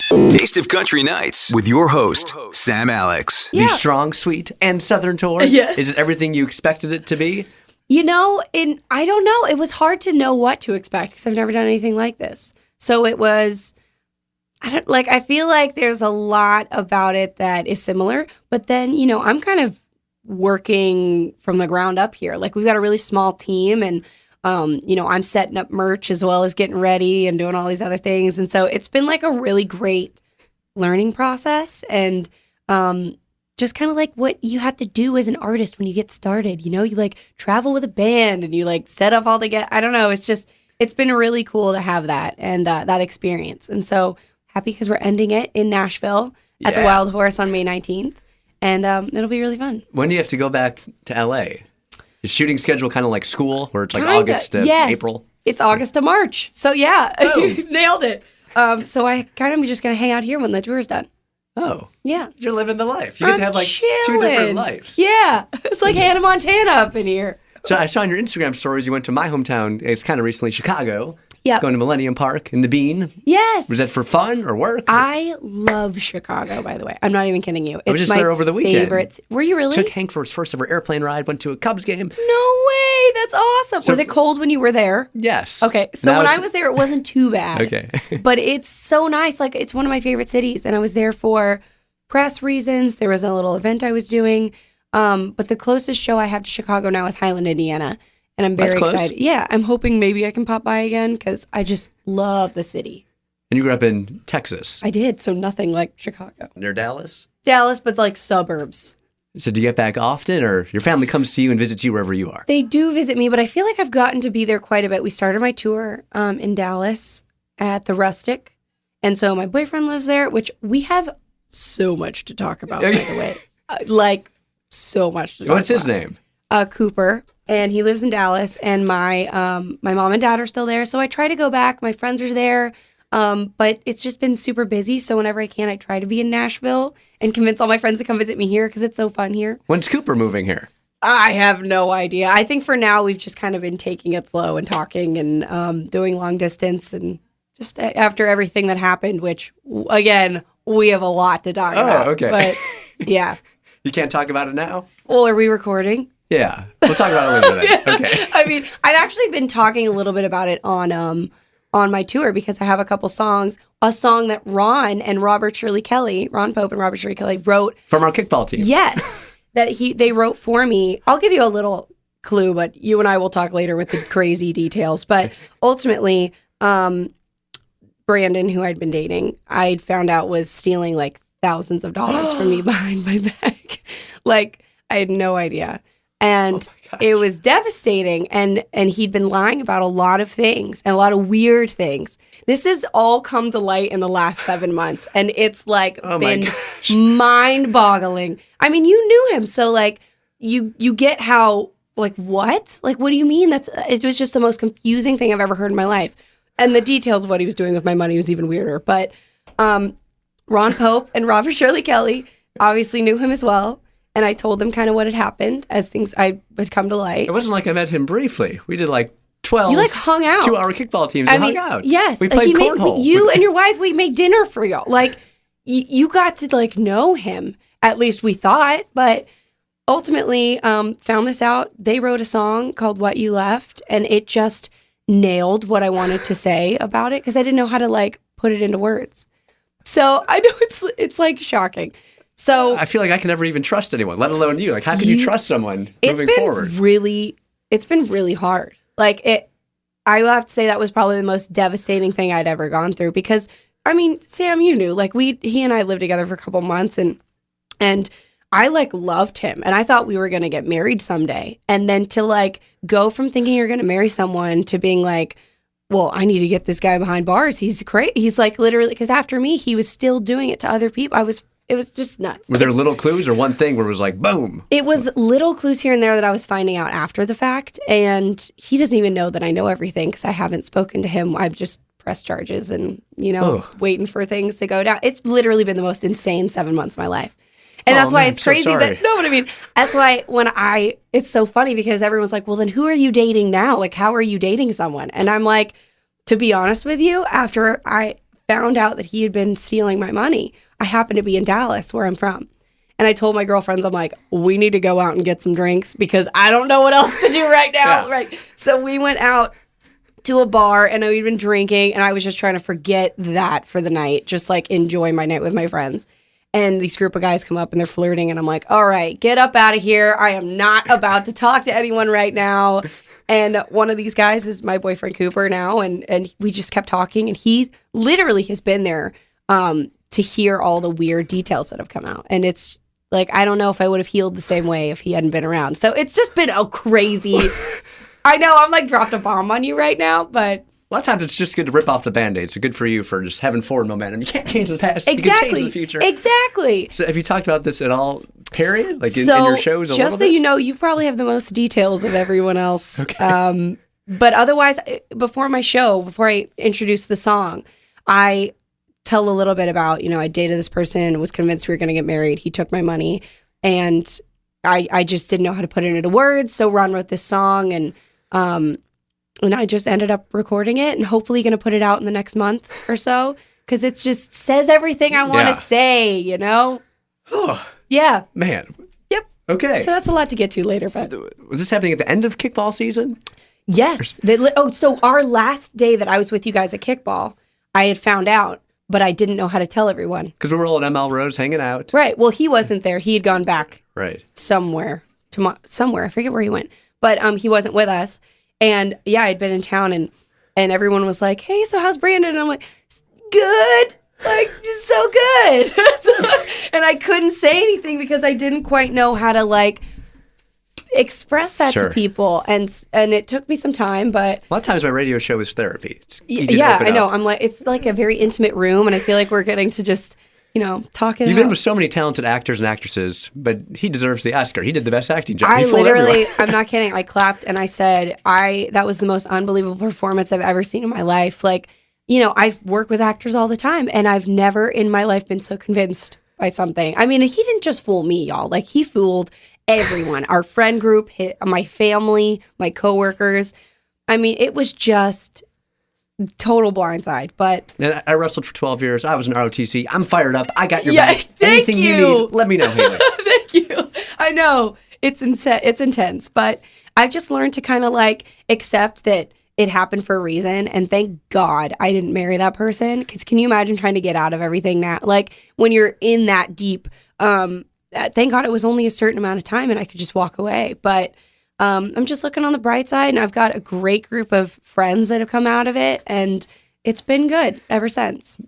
Taste of Country Nights with your host, Sam Alex. Yeah. The strong, sweet, and southern tour? Yes. Is it everything you expected it to be? You know, I don't know. It was hard to know what to expect because I've never done anything like this. So it was, I feel like there's a lot about it that is similar, but then, I'm kind of working from the ground up here. Like, we've got a really small team and, I'm setting up merch as well as getting ready and doing all these other things. And so it's been like a really great learning process and, just kind of like what you have to do as an artist when you get started. You like travel with a band and you like set up all the I don't know. It's been really cool to have that and that experience. And so happy because we're ending it in Nashville at the Wild Horse on May 19th. And it'll be really fun. When do you have to go back to LA? Is shooting schedule kind of like school where it's like Kinda, August to yes. April? It's August to March. So yeah, Oh. nailed it. So I kind of just going to hang out here when the tour's done. Oh. Yeah. You're living the life. You get to have like two different lives. Yeah. It's like Hannah Montana up in here. So I saw in your Instagram stories you went to my hometown, it's kind of recently, Chicago. Yeah. Going to Millennium Park in the Bean. Yes. Was that for fun or work? I love Chicago, by the way. I'm not even kidding you. I was It's just my there over the weekend. favorite. Were you really? Took Hank for his first ever airplane ride, went to a Cubs game. No way. That's awesome. Was it cold when you were there? Yes. Okay. So Now when I it's- was there, it wasn't too bad. Okay. But it's so nice. Like, it's one of my favorite cities. And I was there for press reasons. There was a little event I was doing. But the closest show I have to Chicago now is Highland, Indiana. And I'm very That's close. excited. Yeah. I'm hoping maybe I can pop by again because I just love the city. And you grew up in Texas, I did. So nothing like Chicago. near Dallas. Dallas, but like suburbs. So do you get back often, or your family comes to you and visits you wherever you are? They do visit me, but I feel like I've gotten to be there quite a bit. We started my tour in Dallas at the Rustic. And so my boyfriend lives there, which we have so much to talk about, by the way. Like, so much to talk about. What's his name? Cooper. And he lives in Dallas. And my mom and dad are still there. So I try to go back. My friends are there. But it's just been super busy. So whenever I can, I try to be in Nashville and convince all my friends to come visit me here because it's so fun here. When's Cooper moving here? I have no idea. I think for now we've just kind of been taking it slow and talking and doing long distance and just after everything that happened, which again, we have a lot to talk about. Oh, okay. But yeah. You can't talk about it now? Well, are we recording? Yeah. We'll talk about it later then. Okay. I mean, I've actually been talking a little bit about it on my tour because I have a couple songs. A song that Ron Pope and Robert Shirley Kelly wrote. From our kickball team. Yes. That they wrote for me. I'll give you a little clue, but you and I will talk later with the crazy details. But ultimately, Brandon, who I'd been dating, I'd found out was stealing like thousands of dollars from me behind my back. Like, I had no idea. And it was devastating. And he'd been lying about a lot of things and a lot of weird things. This has all come to light in the last 7 months. And it's like been mind boggling. I mean, you knew him. So like you get how, like, what? Like, what do you mean? It was just the most confusing thing I've ever heard in my life. And the details of what he was doing with my money was even weirder. But Ron Pope and Robert Shirley Kelly obviously knew him as well. And I told them kind of what had happened as things would come to light. It wasn't like I met him briefly. We did like 12 You like hung out. 2-hour kickball teams and hung out. Yes. We played cornhole. You and your wife, we made dinner for y'all. Like, you got to like know him. At least we thought. But ultimately, found this out. They wrote a song called What You Left. And it just nailed what I wanted to say about it. Because I didn't know how to like put it into words. So I know it's like shocking. So I feel like I can never even trust anyone, let alone you. Like, how can you trust someone moving forward? It's been really hard. Like, I will have to say that was probably the most devastating thing I'd ever gone through because, I mean, Sam, you knew, like, he and I lived together for a couple months and I, like, loved him and I thought we were going to get married someday. And then to, like, go from thinking you're going to marry someone to being like, well, I need to get this guy behind bars. He's crazy. He's, like, literally, because after me, he was still doing it to other people. It was just nuts. Were there little clues or one thing where it was like, boom? It was little clues here and there that I was finding out after the fact. And he doesn't even know that I know everything because I haven't spoken to him. I've just pressed charges and, waiting for things to go down. It's literally been the most insane 7 months of my life. And that's why it's crazy that's why it's so funny because everyone's like, well, then who are you dating now? Like, how are you dating someone? And I'm like, to be honest with you, after I found out that he had been stealing my money. I happened to be in Dallas, where I'm from. And I told my girlfriends, I'm like, we need to go out and get some drinks because I don't know what else to do right now. Yeah. Right. So we went out to a bar and we'd been drinking and I was just trying to forget that for the night, just like enjoy my night with my friends. And these group of guys come up and they're flirting and I'm like, all right, get up out of here. I am not about to talk to anyone right now. And one of these guys is my boyfriend Cooper now. And we just kept talking and he literally has been there to hear all the weird details that have come out. And it's like, I don't know if I would have healed the same way if he hadn't been around. So it's just been a crazy, I know I'm like dropped a bomb on you right now, but. A lot of times it's just good to rip off the Band-Aid. So good for you for just having forward momentum. You can't change the past. Exactly. You can change the future. Exactly. So have you talked about this at all, period? Like in your shows a little bit? Just so you know, you probably have the most details of everyone else. Okay. But otherwise, before my show, before I introduce the song, I tell a little bit about, I dated this person, was convinced we were going to get married. He took my money and I just didn't know how to put it into words. So Ron wrote this song and I just ended up recording it and hopefully going to put it out in the next month or so because it just says everything I want to say, Yeah. Man. Yep. Okay. So that's a lot to get to later. But was this happening at the end of kickball season? Yes. So our last day that I was with you guys at kickball, I had found out. But I didn't know how to tell everyone. Because we were all at ML Rose hanging out. Right. Well, he wasn't there. He had gone back somewhere. I forget where he went. But he wasn't with us. And yeah, I'd been in town and everyone was like, hey, so how's Brandon? And I'm like, good. Like, just so good. And I couldn't say anything because I didn't quite know how to express that to people. And it took me some time, but a lot of times my radio show is therapy. It's easy to open I know. up. I'm like, it's like a very intimate room and I feel like we're getting to just, talk it out. You've been with so many talented actors and actresses, but he deserves the Oscar. He did the best acting job. I He fooled literally, everyone. I'm not kidding. I clapped and I said, that was the most unbelievable performance I've ever seen in my life. Like, I've worked with actors all the time and I've never in my life been so convinced by something. I mean, he didn't just fool me, y'all. Like, he fooled everyone, our friend group, my family, my coworkers. I mean, it was just total blindside. But And I wrestled for 12 years. I was an ROTC. I'm fired up. I got your Yeah, back. thank Anything you you. need, let me know, Hayley. Thank you. I know it's intense, but I've just learned to kind of accept that it happened for a reason. And thank God I didn't marry that person. Because can you imagine trying to get out of everything now? Like when you're in that deep, thank God it was only a certain amount of time and I could just walk away. But I'm just looking on the bright side and I've got a great group of friends that have come out of it and it's been good ever since.